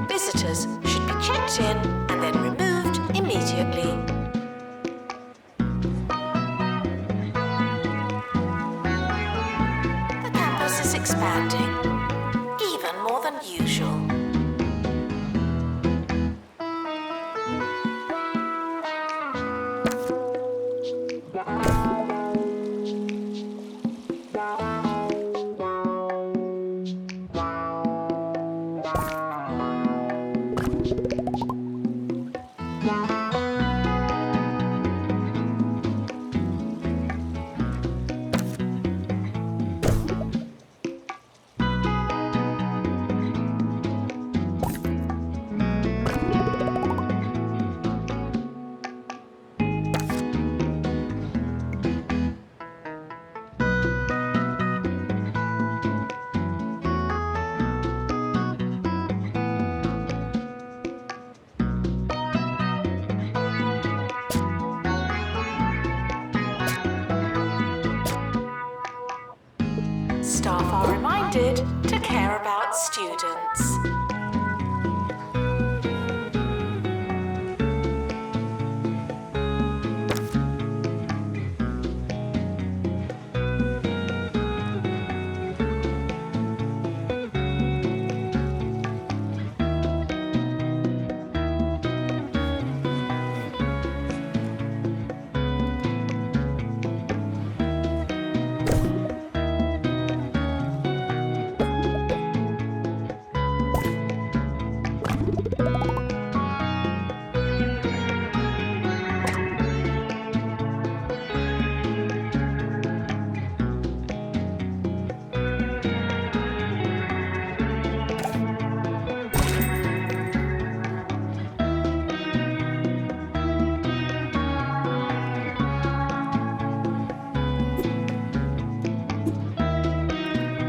Visitors should be checked in and then removed immediately. The campus is expanding, even more than usual. Staff are reminded to care about students.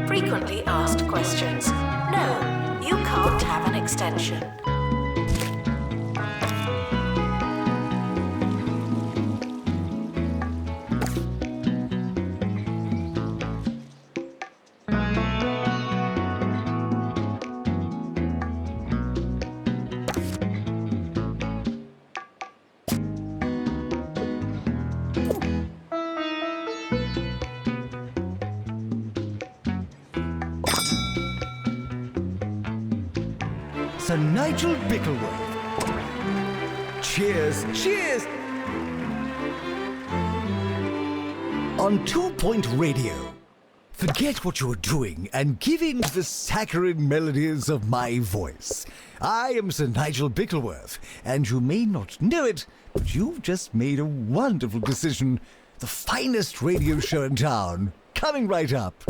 Frequently asked questions. No, you can't have an extension. Sir Nigel Bickleworth. Cheers, cheers! On 2 Point Radio. Forget what you're doing and give in to the saccharine melodies of my voice. I am Sir Nigel Bickleworth, and you may not know it, but you've just made a wonderful decision. The finest radio show in town, coming right up.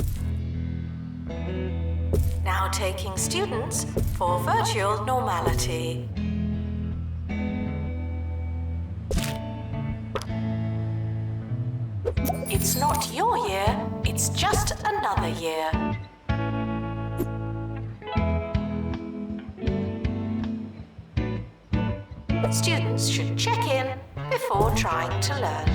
Now taking students for virtual normality. It's not your year, it's just another year. Students should check in before trying to learn.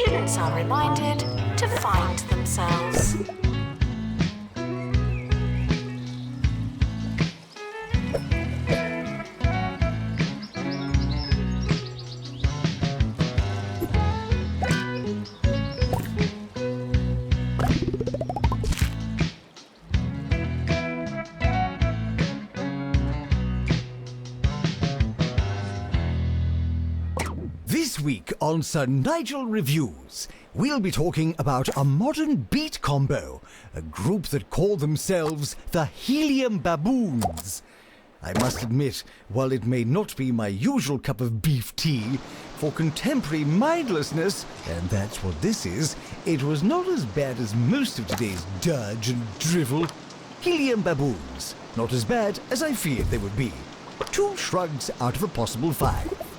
Students are reminded to find themselves. This week on Sir Nigel Reviews, we'll be talking about a modern beat combo, a group that call themselves the Helium Baboons. I must admit, while it may not be my usual cup of beef tea, for contemporary mindlessness, and that's what this is, it was not as bad as most of today's dirge and drivel. Helium Baboons, not as bad as I feared they would be. 2 shrugs out of a possible 5.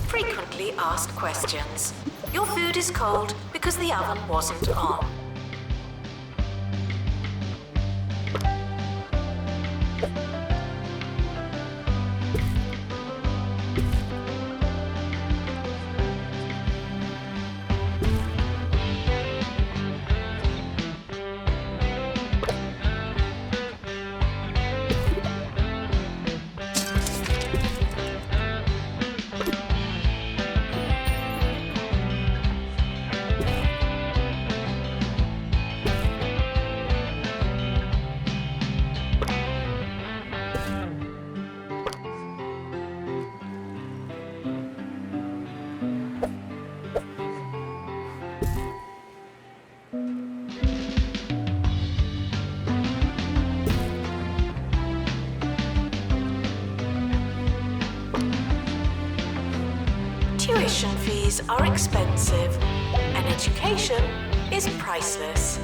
Frequently asked questions. Your food is cold because the oven wasn't on. Tuition fees are expensive, and education is priceless.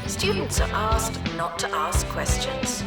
Students are asked not to ask questions.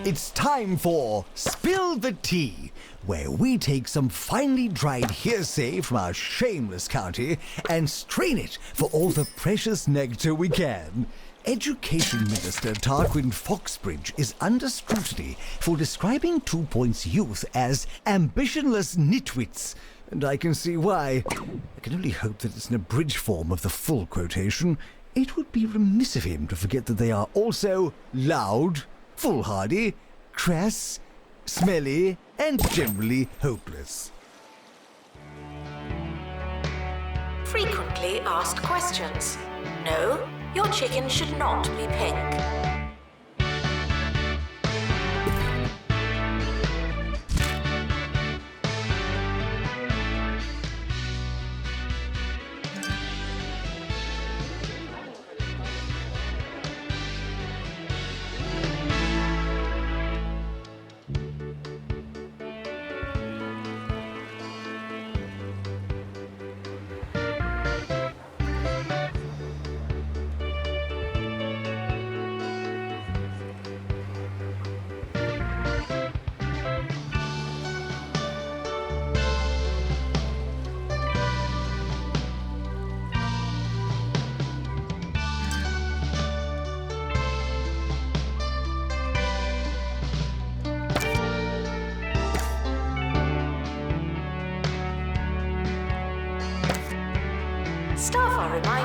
It's time for Spill the Tea, where we take some finely dried hearsay from our shameless county and strain it for all the precious nectar we can. Education Minister Tarquin Foxbridge is under scrutiny for describing 2 Points youth as ambitionless nitwits, and I can see why. I can only hope that it's an abridged form of the full quotation. It would be remiss of him to forget that they are also loud, foolhardy, crass, smelly, and generally hopeless. Frequently asked questions. No, your chicken should not be pink.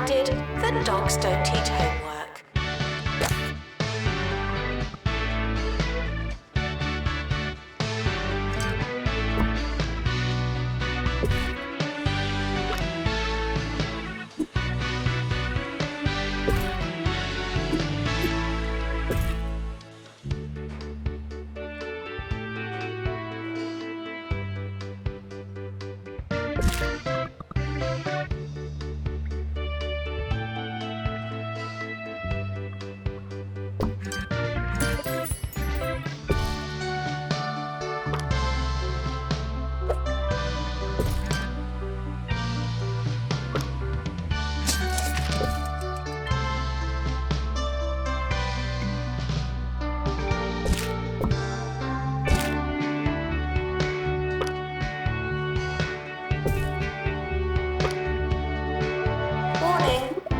decided that dogs don't eat homework.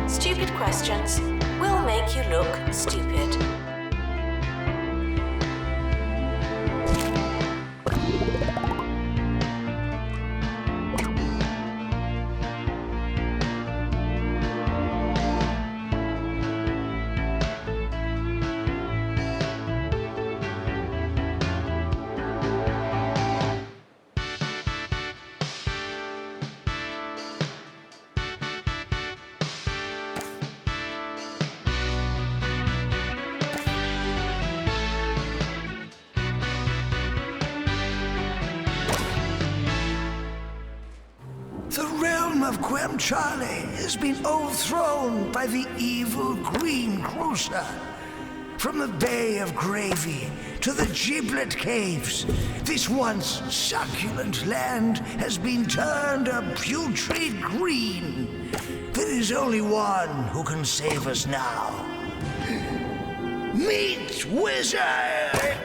Stupid questions will make you look stupid. The realm of Quem Charlie has been overthrown by the evil Green Cruiser. From the Bay of Gravy to the Giblet Caves, this once succulent land has been turned a putrid green. There is only one who can save us now. Meat Wizard!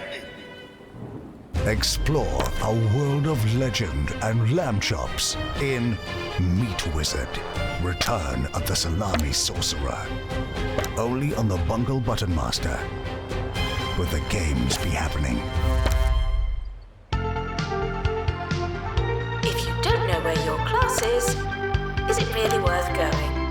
Explore a world of legend and lamb chops in Meat Wizard, Return of the Salami Sorcerer. Only on the Bungle Button Master, where the games be happening. If you don't know where your class is it really worth going?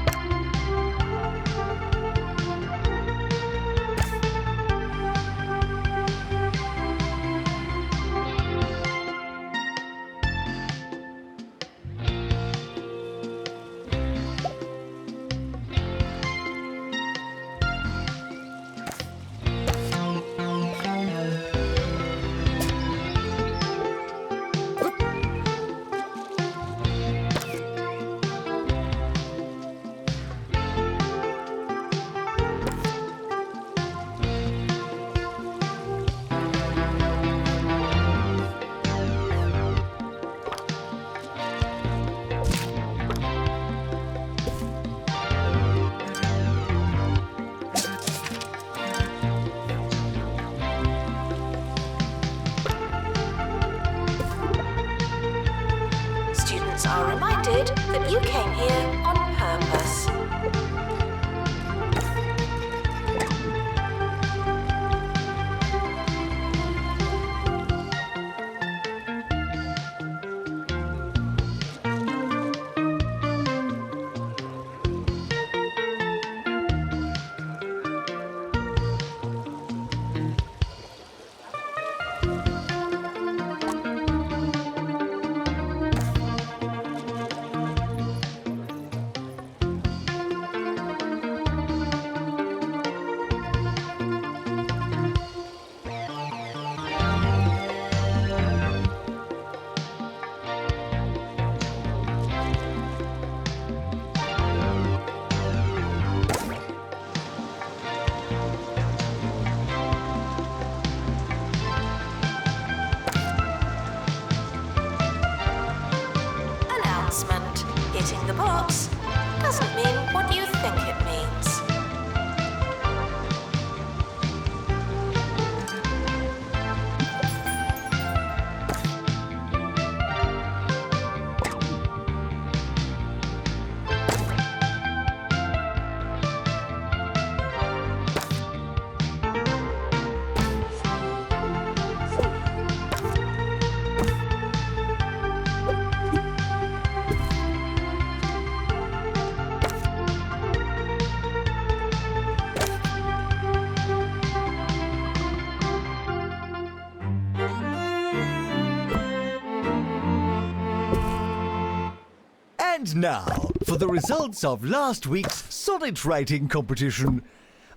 And now, for the results of last week's sonnet writing competition.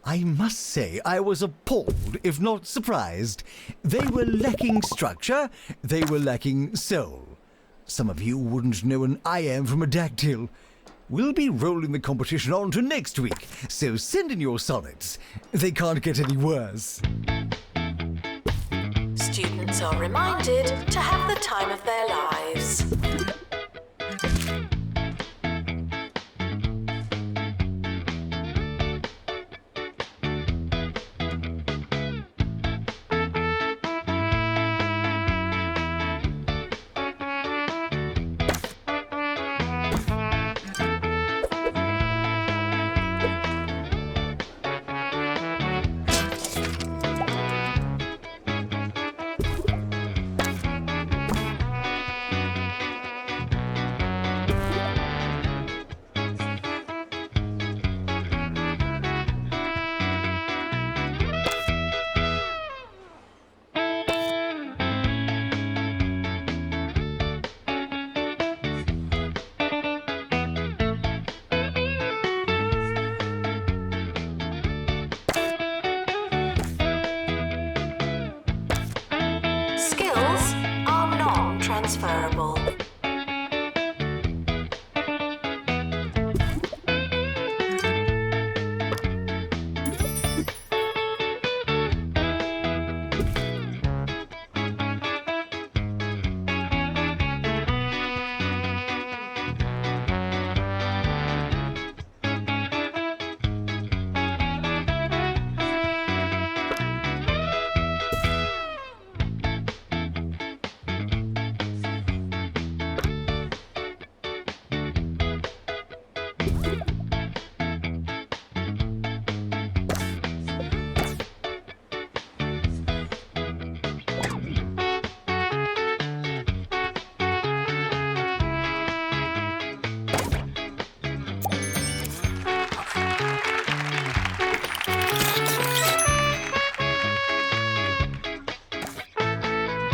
I must say I was appalled, if not surprised. They were lacking structure, they were lacking soul. Some of you wouldn't know an iamb from a dactyl. We'll be rolling the competition on to next week, so send in your sonnets. They can't get any worse. Students are reminded to have the time of their lives. Skills are non-transferable.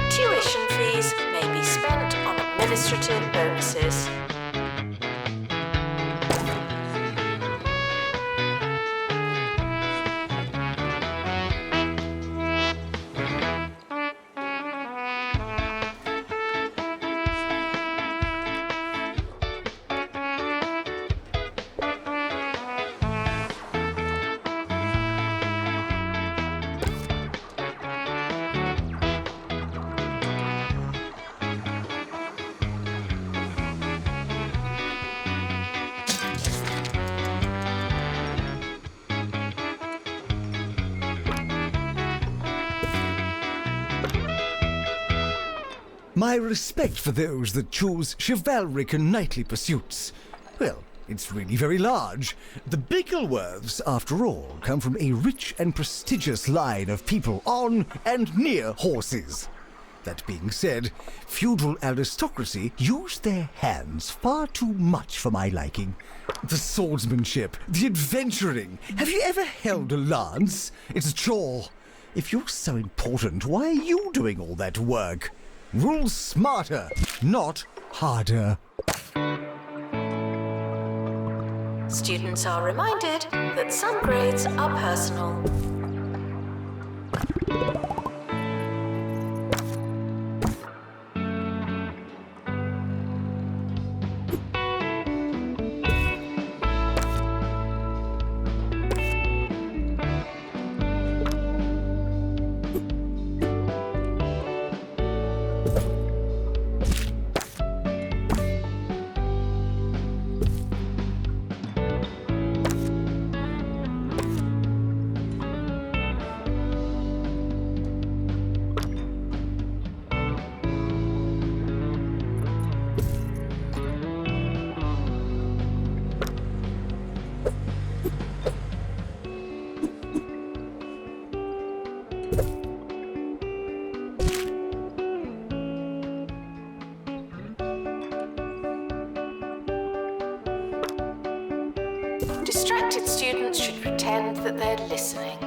Tuition fees may be spent on administrative bonuses. My respect for those that choose chivalric and knightly pursuits. Well, it's really very large. The Bigglesworths, after all, come from a rich and prestigious line of people on and near horses. That being said, feudal aristocracy use their hands far too much for my liking. The swordsmanship, the adventuring. Have you ever held a lance? It's a chore. If you're so important, why are you doing all that work? Rule smarter, not harder. Students are reminded that some grades are personal. Distracted students should pretend that they're listening.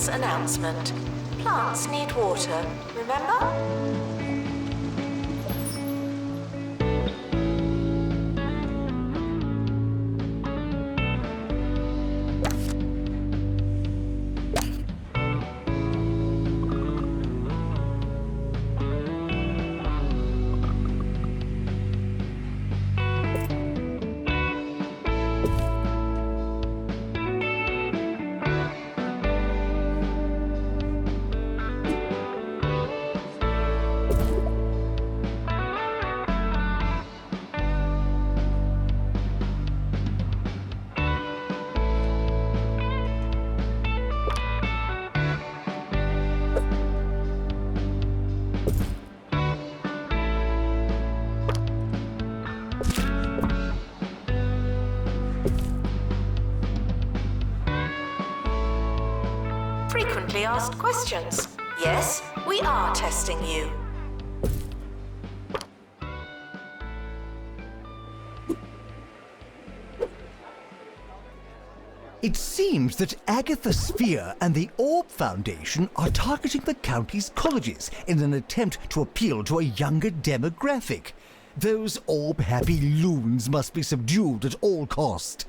Maintenance announcement. Plants need water, remember? Frequently asked questions. Yes, we are testing you. It seems that Agatha Sphere and the Orb Foundation are targeting the county's colleges in an attempt to appeal to a younger demographic. Those orb-happy loons must be subdued at all cost.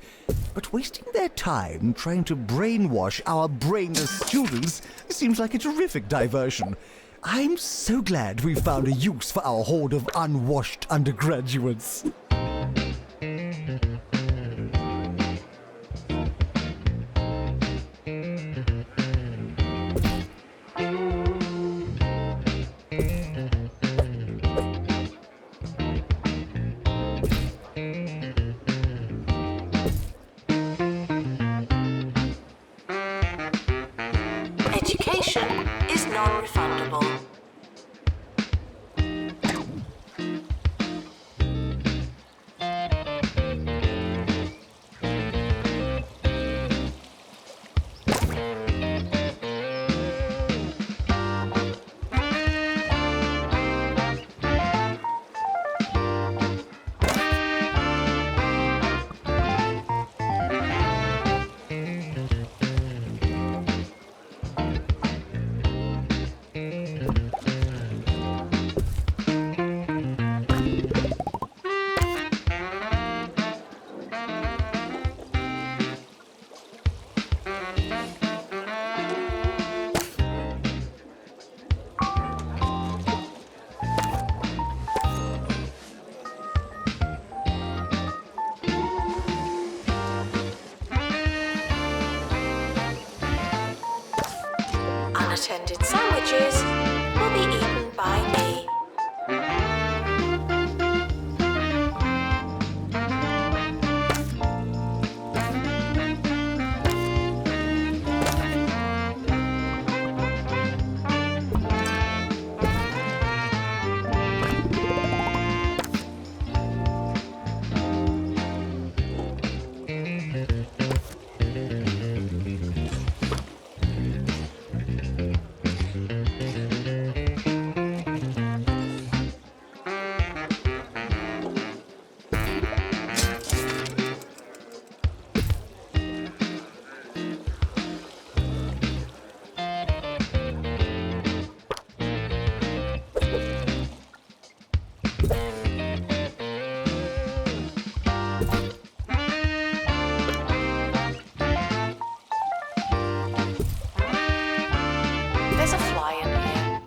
But wasting their time trying to brainwash our brainless students seems like a terrific diversion. I'm so glad we found a use for our horde of unwashed undergraduates. Education is non-refundable. Unattended sandwiches will be eaten by me. There's a fly in here.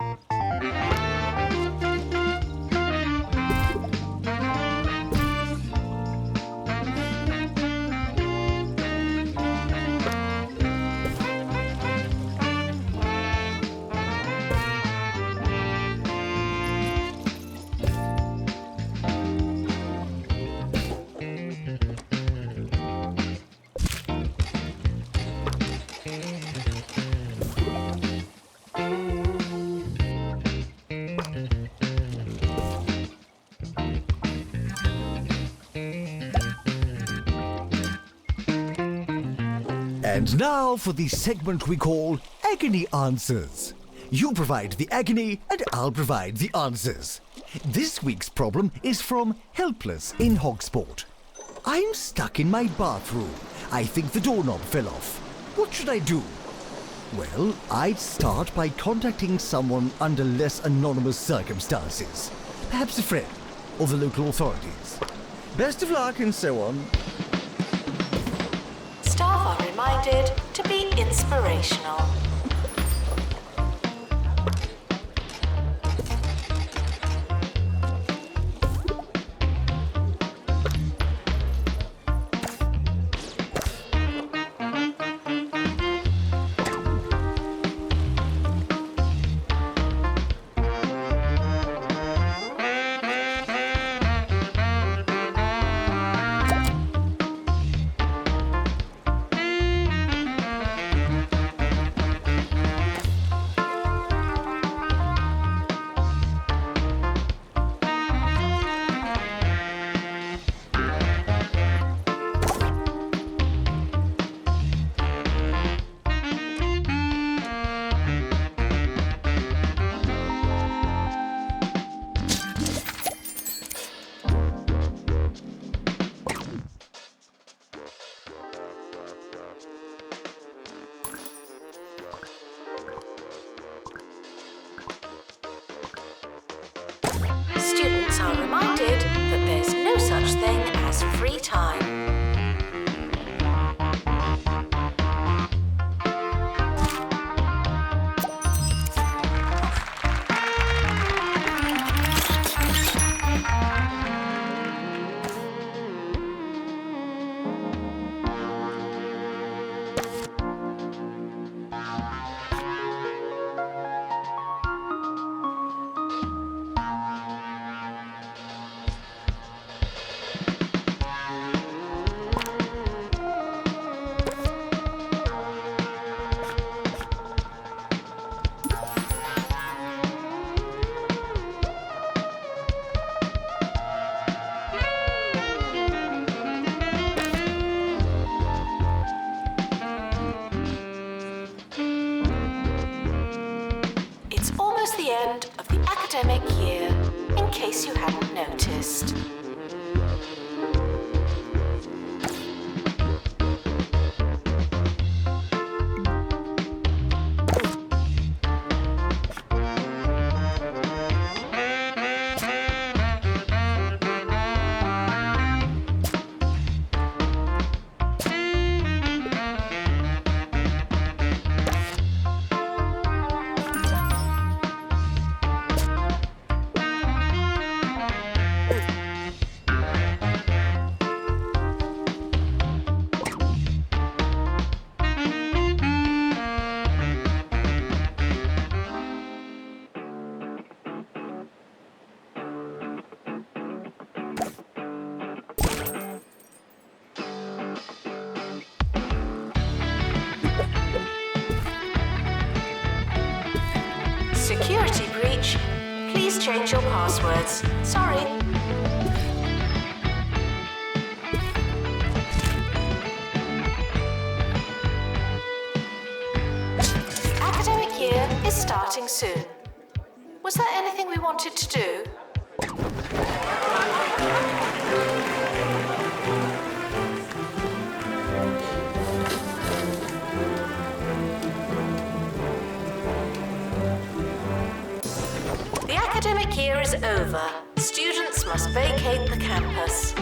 And now for the segment we call Agony Answers. You provide the agony and I'll provide the answers. This week's problem is from Helpless in Hogsport. I'm stuck in my bathroom. I think the doorknob fell off. What should I do? Well, I'd start by contacting someone under less anonymous circumstances. Perhaps a friend or the local authorities. Best of luck and so on. Staff are reminded to be inspirational. Students are reminded that there's no such thing as free time. It's almost the end of the academic year, in case you hadn't noticed. Security breach. Please change your passwords. Sorry. The academic year is starting soon. Was there anything we wanted to do? The academic year is over. Students must vacate the campus.